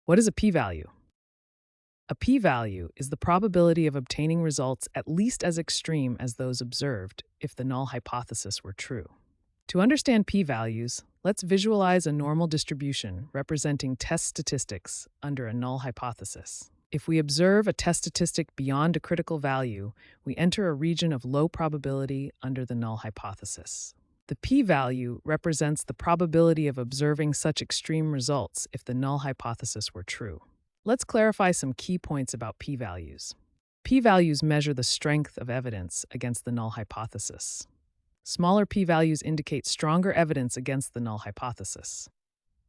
What is a p-value? A p-value is the probability of obtaining results at least as extreme as those observed if the null hypothesis were true. To understand p-values, let's visualize a normal distribution representing test statistics under a null hypothesis. If we observe a test statistic beyond a critical value, we enter a region of low probability under the null hypothesis. The p-value represents the probability of observing such extreme results if the null hypothesis were true. Let's clarify some key points about p-values. P-values measure the strength of evidence against the null hypothesis. Smaller p-values indicate stronger evidence against the null hypothesis.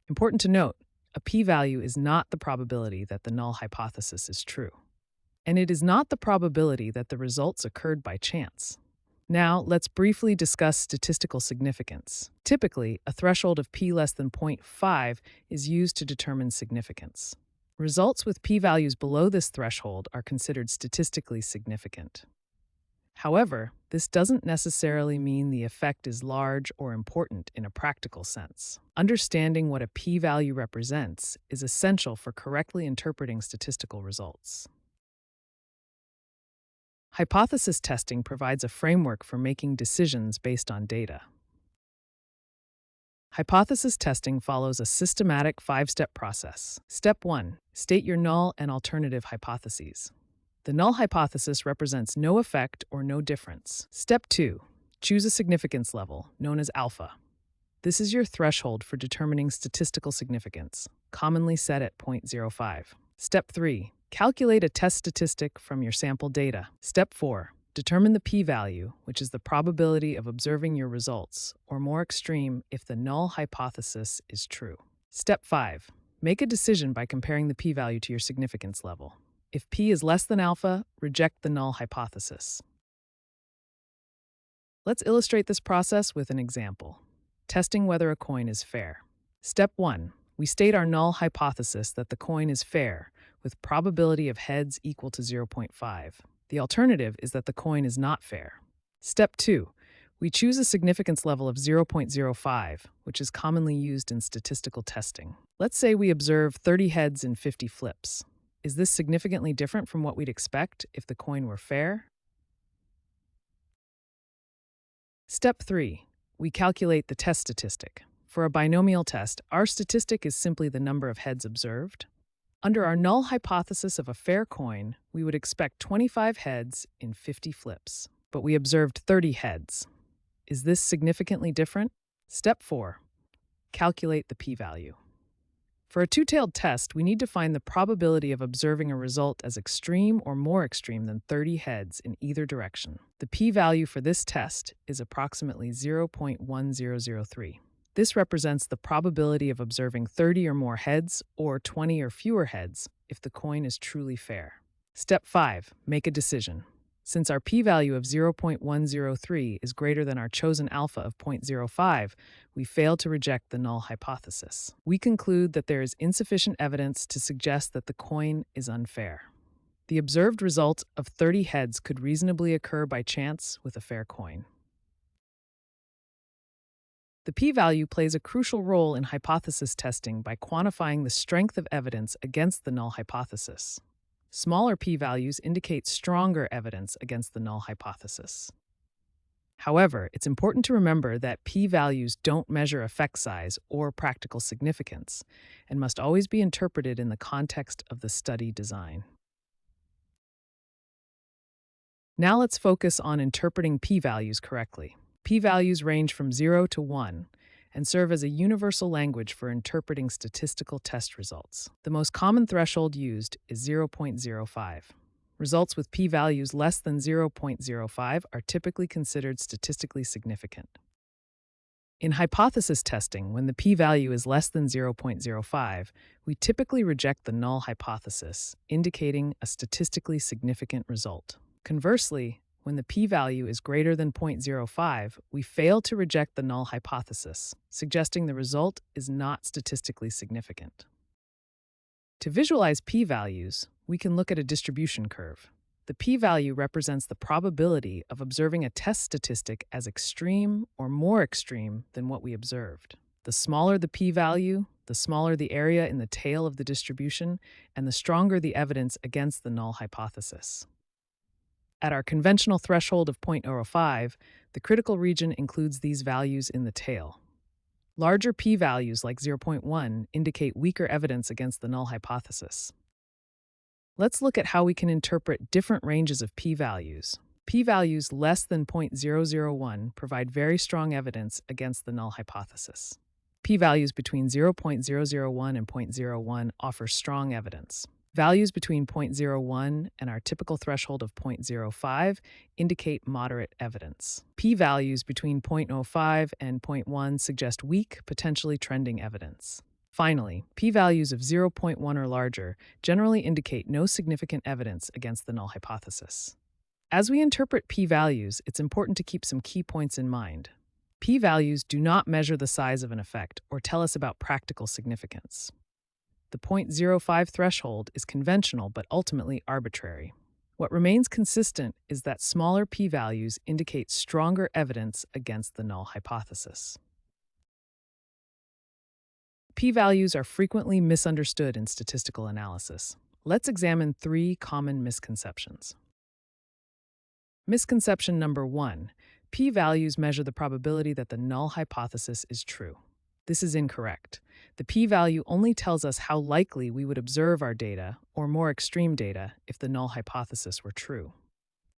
Important to note, a p-value is not the probability that the null hypothesis is true. And it is not the probability that the results occurred by chance. Now, let's briefly discuss statistical significance. Typically, a threshold of p less than 0.5 is used to determine significance. Results with p-values below this threshold are considered statistically significant. However, this doesn't necessarily mean the effect is large or important in a practical sense. Understanding what a p-value represents is essential for correctly interpreting statistical results. Hypothesis testing provides a framework for making decisions based on data. Hypothesis testing follows a systematic 5-step process. Step 1. State your null and alternative hypotheses. The null hypothesis represents no effect or no difference. Step 2. Choose a significance level, known as alpha. This is your threshold for determining statistical significance, commonly set at 0.05. Step 3. Calculate a test statistic from your sample data. Step 4. Determine the p-value, which is the probability of observing your results, or more extreme if the null hypothesis is true. Step 5. Make a decision by comparing the p-value to your significance level. If p is less than alpha, reject the null hypothesis. Let's illustrate this process with an example. Testing whether a coin is fair. Step 1. We state our null hypothesis that the coin is fair, with probability of heads equal to 0.5. The alternative is that the coin is not fair. Step 2. We choose a significance level of 0.05, which is commonly used in statistical testing. Let's say we observe 30 heads and 50 flips. Is this significantly different from what we'd expect if the coin were fair? Step 3. We calculate the test statistic. For a binomial test, our statistic is simply the number of heads observed. Under our null hypothesis of a fair coin, we would expect 25 heads in 50 flips, but we observed 30 heads. Is this significantly different? Step 4. Calculate the p-value. For a two-tailed test, we need to find the probability of observing a result as extreme or more extreme than 30 heads in either direction. The p-value for this test is approximately 0.1003. This represents the probability of observing 30 or more heads or 20 or fewer heads if the coin is truly fair. Step 5. Make a decision. Since our p-value of 0.103 is greater than our chosen alpha of 0.05, we fail to reject the null hypothesis. We conclude that there is insufficient evidence to suggest that the coin is unfair. The observed result of 30 heads could reasonably occur by chance with a fair coin. The p-value plays a crucial role in hypothesis testing by quantifying the strength of evidence against the null hypothesis. Smaller p-values indicate stronger evidence against the null hypothesis. However, it's important to remember that p-values don't measure effect size or practical significance and must always be interpreted in the context of the study design. Now let's focus on interpreting p-values correctly. P-values range from 0 to 1 and serve as a universal language for interpreting statistical test results. The most common threshold used is 0.05. Results with p-values less than 0.05 are typically considered statistically significant. In hypothesis testing, when the p-value is less than 0.05, we typically reject the null hypothesis, indicating a statistically significant result. Conversely, when the p-value is greater than 0.05, we fail to reject the null hypothesis, suggesting the result is not statistically significant. To visualize p-values, we can look at a distribution curve. The p-value represents the probability of observing a test statistic as extreme or more extreme than what we observed. The smaller the p-value, the smaller the area in the tail of the distribution, and the stronger the evidence against the null hypothesis. At our conventional threshold of 0.05, the critical region includes these values in the tail. Larger p-values like 0.1 indicate weaker evidence against the null hypothesis. Let's look at how we can interpret different ranges of p-values. P-values less than 0.001 provide very strong evidence against the null hypothesis. P-values between 0.001 and zero point zero 0.01 offer strong evidence. Values between 0.01 and our typical threshold of 0.05 indicate moderate evidence. P-values between 0.05 and 0.1 suggest weak, potentially trending evidence. Finally, p-values of 0.1 or larger generally indicate no significant evidence against the null hypothesis. As we interpret p-values, it's important to keep some key points in mind. P-values do not measure the size of an effect or tell us about practical significance. The 0.05 threshold is conventional but ultimately arbitrary. What remains consistent is that smaller p-values indicate stronger evidence against the null hypothesis. P-values are frequently misunderstood in statistical analysis. Let's examine 3 common misconceptions. Misconception number 1. P-values measure the probability that the null hypothesis is true. This is incorrect. The p-value only tells us how likely we would observe our data, or more extreme data, if the null hypothesis were true.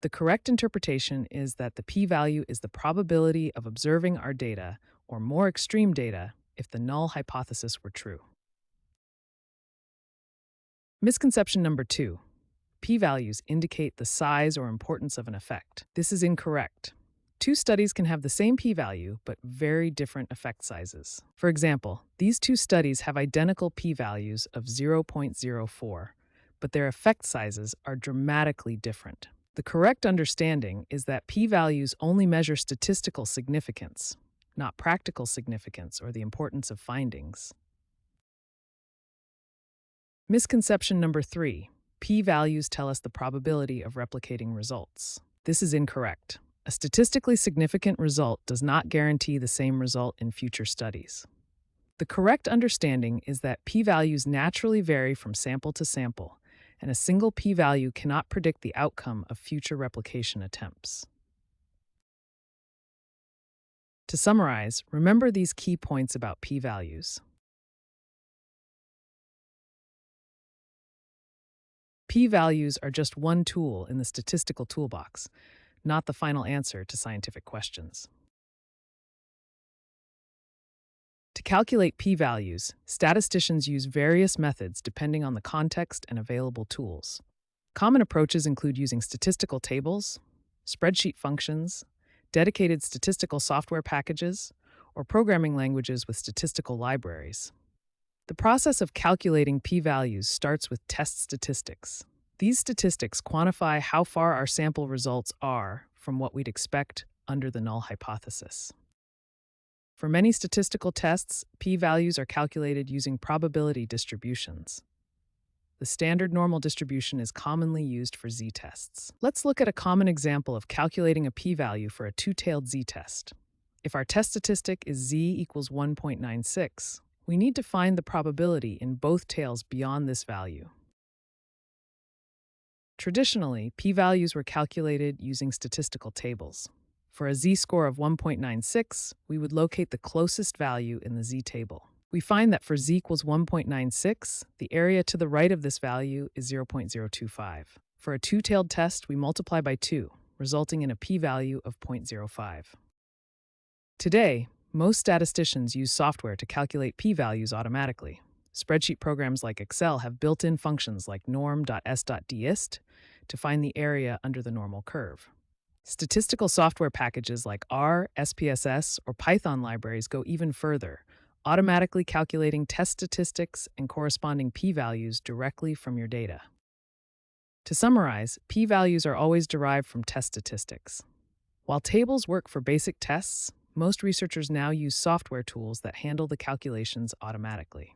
The correct interpretation is that the p-value is the probability of observing our data, or more extreme data, if the null hypothesis were true. Misconception number 2. P-values indicate the size or importance of an effect. This is incorrect. 2 studies can have the same p-value, but very different effect sizes. For example, these 2 studies have identical p-values of 0.04, but their effect sizes are dramatically different. The correct understanding is that p-values only measure statistical significance, not practical significance or the importance of findings. Misconception number 3. P-values tell us the probability of replicating results. This is incorrect. A statistically significant result does not guarantee the same result in future studies. The correct understanding is that p-values naturally vary from sample to sample, and a single p-value cannot predict the outcome of future replication attempts. To summarize, remember these key points about p-values. P-values are just one tool in the statistical toolbox, not the final answer to scientific questions. To calculate p-values, statisticians use various methods depending on the context and available tools. Common approaches include using statistical tables, spreadsheet functions, dedicated statistical software packages, or programming languages with statistical libraries. The process of calculating p-values starts with test statistics. These statistics quantify how far our sample results are from what we'd expect under the null hypothesis. For many statistical tests, p-values are calculated using probability distributions. The standard normal distribution is commonly used for z-tests. Let's look at a common example of calculating a p-value for a two-tailed z-test. If our test statistic is z equals 1.96, we need to find the probability in both tails beyond this value. Traditionally, p-values were calculated using statistical tables. For a z-score of 1.96, we would locate the closest value in the z-table. We find that for z equals 1.96, the area to the right of this value is 0.025. For a two-tailed test, we multiply by 2, resulting in a p-value of 0.05. Today, most statisticians use software to calculate p-values automatically. Spreadsheet programs like Excel have built-in functions like norm.s.dist to find the area under the normal curve. Statistical software packages like R, SPSS, or Python libraries go even further, automatically calculating test statistics and corresponding p-values directly from your data. To summarize, p-values are always derived from test statistics. While tables work for basic tests, most researchers now use software tools that handle the calculations automatically.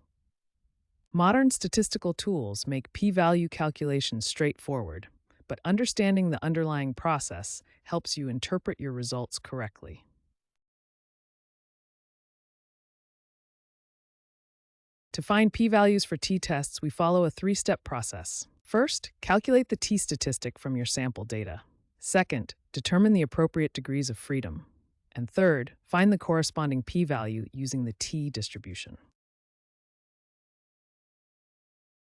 Modern statistical tools make p-value calculations straightforward, but understanding the underlying process helps you interpret your results correctly. To find p-values for t-tests, we follow a three-step process. First, calculate the t-statistic from your sample data. Second, determine the appropriate degrees of freedom. And third, find the corresponding p-value using the t-distribution.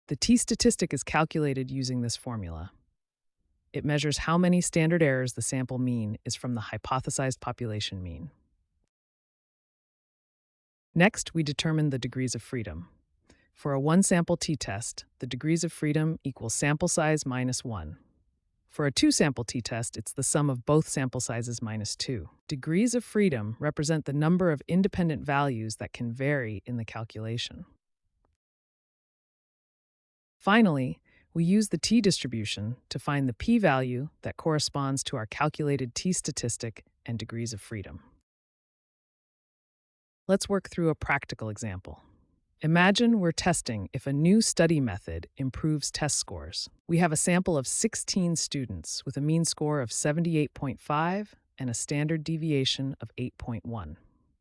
The t-statistic is calculated using this formula. It measures how many standard errors the sample mean is from the hypothesized population mean. Next, we determine the degrees of freedom. For a one-sample t-test, the degrees of freedom equals sample size minus 1. For a two-sample t-test, it's the sum of both sample sizes minus 2. Degrees of freedom represent the number of independent values that can vary in the calculation. Finally, we use the t-distribution to find the p-value that corresponds to our calculated t-statistic and degrees of freedom. Let's work through a practical example. Imagine we're testing if a new study method improves test scores. We have a sample of 16 students with a mean score of 78.5 and a standard deviation of 8.1.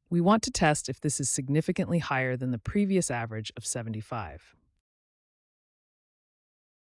We want to test if this is significantly higher than the previous average of 75.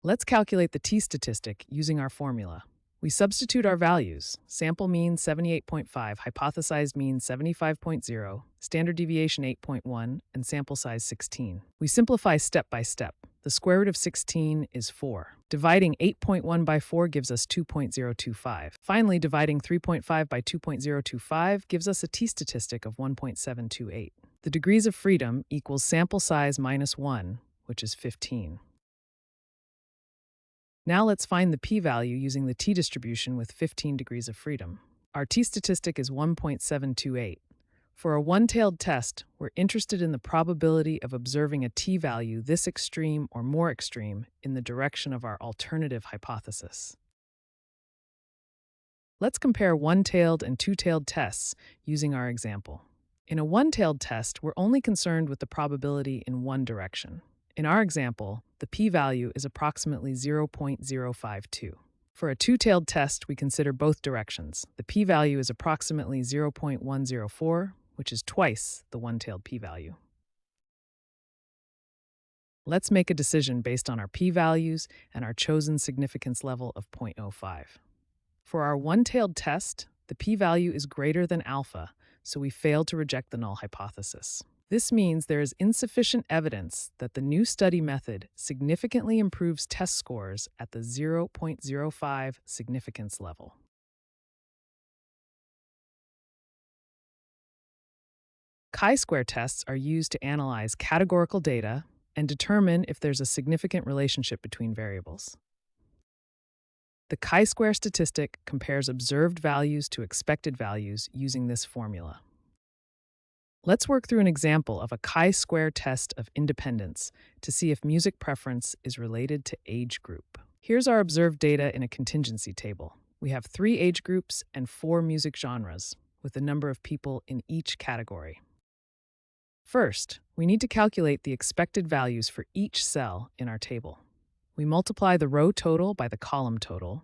Let's calculate the t-statistic using our formula. We substitute our values: sample mean 78.5, hypothesized mean 75.0, standard deviation 8.1, and sample size 16. We simplify step by step. The square root of 16 is 4. Dividing 8.1 by 4 gives us 2.025. Finally, dividing 3.5 by 2.025 gives us a t-statistic of 1.728. The degrees of freedom equals sample size minus 1, which is 15. Now let's find the p-value using the t-distribution with 15 degrees of freedom. Our t-statistic is 1.728. For a one-tailed test, we're interested in the probability of observing a t-value this extreme or more extreme in the direction of our alternative hypothesis. Let's compare one-tailed and two-tailed tests using our example. In a one-tailed test, we're only concerned with the probability in one direction. In our example, the p-value is approximately 0.052. For a two-tailed test, we consider both directions. The p-value is approximately 0.104, which is twice the one-tailed p-value. Let's make a decision based on our p-values and our chosen significance level of 0.05. For our one-tailed test, the p-value is greater than alpha, so we fail to reject the null hypothesis. This means there is insufficient evidence that the new study method significantly improves test scores at the 0.05 significance level. Chi-square tests are used to analyze categorical data and determine if there's a significant relationship between variables. The chi-square statistic compares observed values to expected values using this formula. Let's work through an example of a chi-square test of independence to see if music preference is related to age group. Here's our observed data in a contingency table. We have 3 age groups and 4 music genres, with the number of people in each category. First, we need to calculate the expected values for each cell in our table. We multiply the row total by the column total,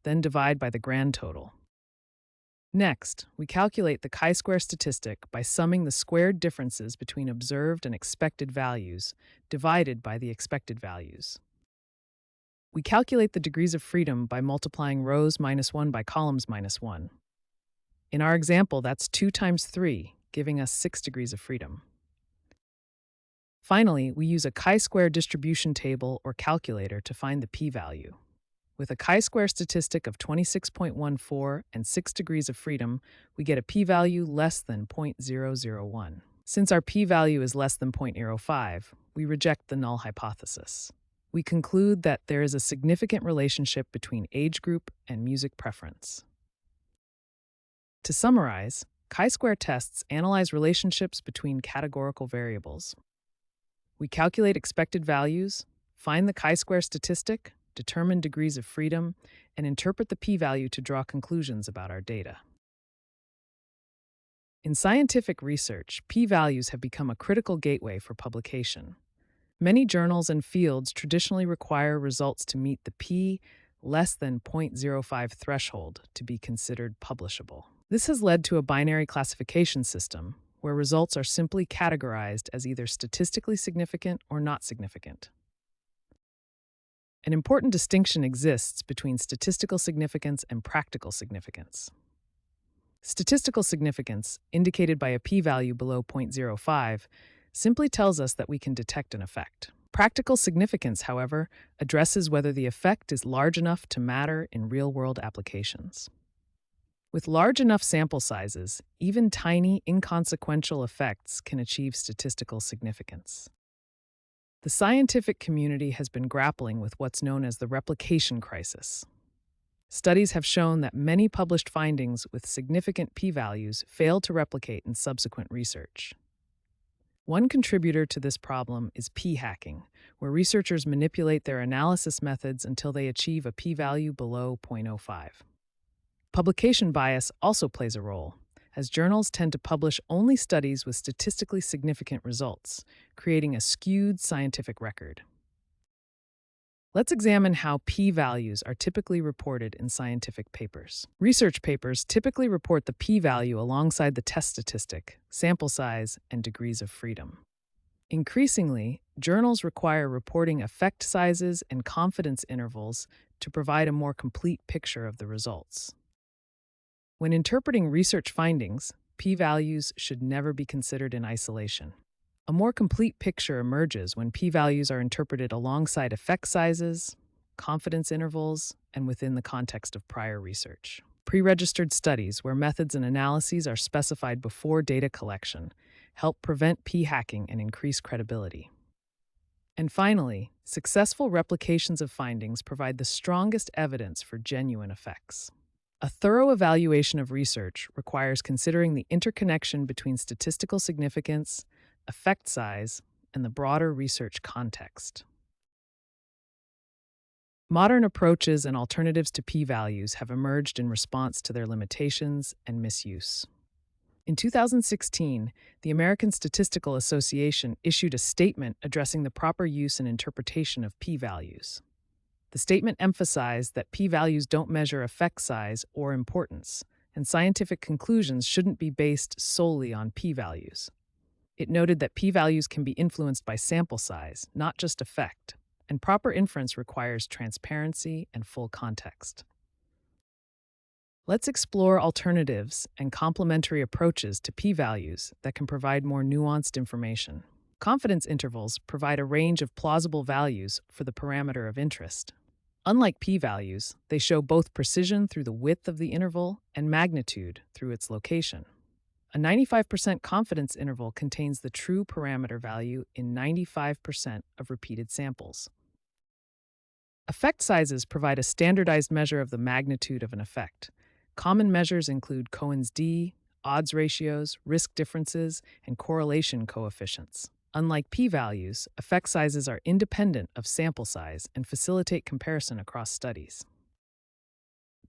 then divide by the grand total. Next, we calculate the chi-square statistic by summing the squared differences between observed and expected values divided by the expected values. We calculate the degrees of freedom by multiplying rows minus 1 by columns minus 1. In our example, that's 2 times 3, giving us 6 degrees of freedom. Finally, we use a chi-square distribution table or calculator to find the p-value. With a chi-square statistic of 26.14 and 6 degrees of freedom, we get a p-value less than 0.001. Since our p-value is less than 0.05, we reject the null hypothesis. We conclude that there is a significant relationship between age group and music preference. To summarize, chi-square tests analyze relationships between categorical variables. We calculate expected values, find the chi-square statistic, determine degrees of freedom, and interpret the p-value to draw conclusions about our data. In scientific research, p-values have become a critical gateway for publication. Many journals and fields traditionally require results to meet the p less than 0.05 threshold to be considered publishable. This has led to a binary classification system, where results are simply categorized as either statistically significant or not significant. An important distinction exists between statistical significance and practical significance. Statistical significance, indicated by a p-value below 0.05, simply tells us that we can detect an effect. Practical significance, however, addresses whether the effect is large enough to matter in real-world applications. With large enough sample sizes, even tiny, inconsequential effects can achieve statistical significance. The scientific community has been grappling with what's known as the replication crisis. Studies have shown that many published findings with significant p-values fail to replicate in subsequent research. One contributor to this problem is p-hacking, where researchers manipulate their analysis methods until they achieve a p-value below 0.05. Publication bias also plays a role, as journals tend to publish only studies with statistically significant results, creating a skewed scientific record. Let's examine how p-values are typically reported in scientific papers. Research papers typically report the p-value alongside the test statistic, sample size, and degrees of freedom. Increasingly, journals require reporting effect sizes and confidence intervals to provide a more complete picture of the results. When interpreting research findings, p-values should never be considered in isolation. A more complete picture emerges when p-values are interpreted alongside effect sizes, confidence intervals, and within the context of prior research. Pre-registered studies, where methods and analyses are specified before data collection, help prevent p-hacking and increase credibility. And finally, successful replications of findings provide the strongest evidence for genuine effects. A thorough evaluation of research requires considering the interconnection between statistical significance, effect size, and the broader research context. Modern approaches and alternatives to p-values have emerged in response to their limitations and misuse. In 2016, the American Statistical Association issued a statement addressing the proper use and interpretation of p-values. The statement emphasized that p-values don't measure effect size or importance, and scientific conclusions shouldn't be based solely on p-values. It noted that p-values can be influenced by sample size, not just effect, and proper inference requires transparency and full context. Let's explore alternatives and complementary approaches to p-values that can provide more nuanced information. Confidence intervals provide a range of plausible values for the parameter of interest. Unlike p-values, they show both precision through the width of the interval and magnitude through its location. A 95% confidence interval contains the true parameter value in 95% of repeated samples. Effect sizes provide a standardized measure of the magnitude of an effect. Common measures include Cohen's d, odds ratios, risk differences, and correlation coefficients. Unlike p-values, effect sizes are independent of sample size and facilitate comparison across studies.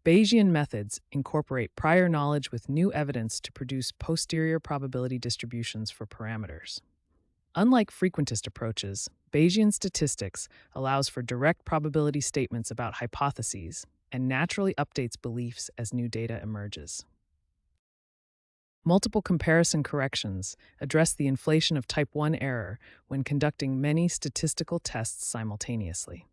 Bayesian methods incorporate prior knowledge with new evidence to produce posterior probability distributions for parameters. Unlike frequentist approaches, Bayesian statistics allows for direct probability statements about hypotheses and naturally updates beliefs as new data emerges. Multiple comparison corrections address the inflation of type 1 error when conducting many statistical tests simultaneously.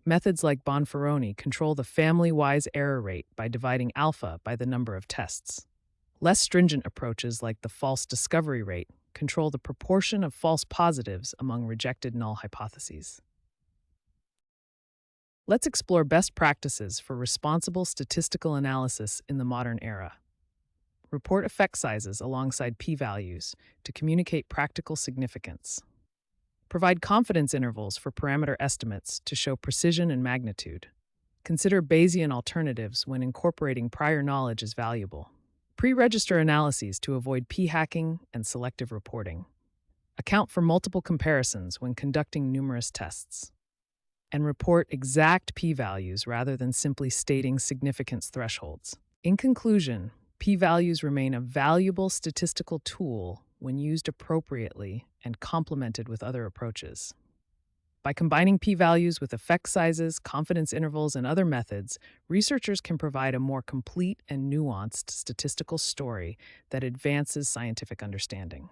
Methods like Bonferroni control the family-wise error rate by dividing alpha by the number of tests. Less stringent approaches like the false discovery rate control the proportion of false positives among rejected null hypotheses. Let's explore best practices for responsible statistical analysis in the modern era. Report effect sizes alongside p-values to communicate practical significance. Provide confidence intervals for parameter estimates to show precision and magnitude. Consider Bayesian alternatives when incorporating prior knowledge is valuable. Pre-register analyses to avoid p-hacking and selective reporting. Account for multiple comparisons when conducting numerous tests. And report exact p-values rather than simply stating significance thresholds. In conclusion, p-values remain a valuable statistical tool when used appropriately and complemented with other approaches. By combining p-values with effect sizes, confidence intervals, and other methods, researchers can provide a more complete and nuanced statistical story that advances scientific understanding.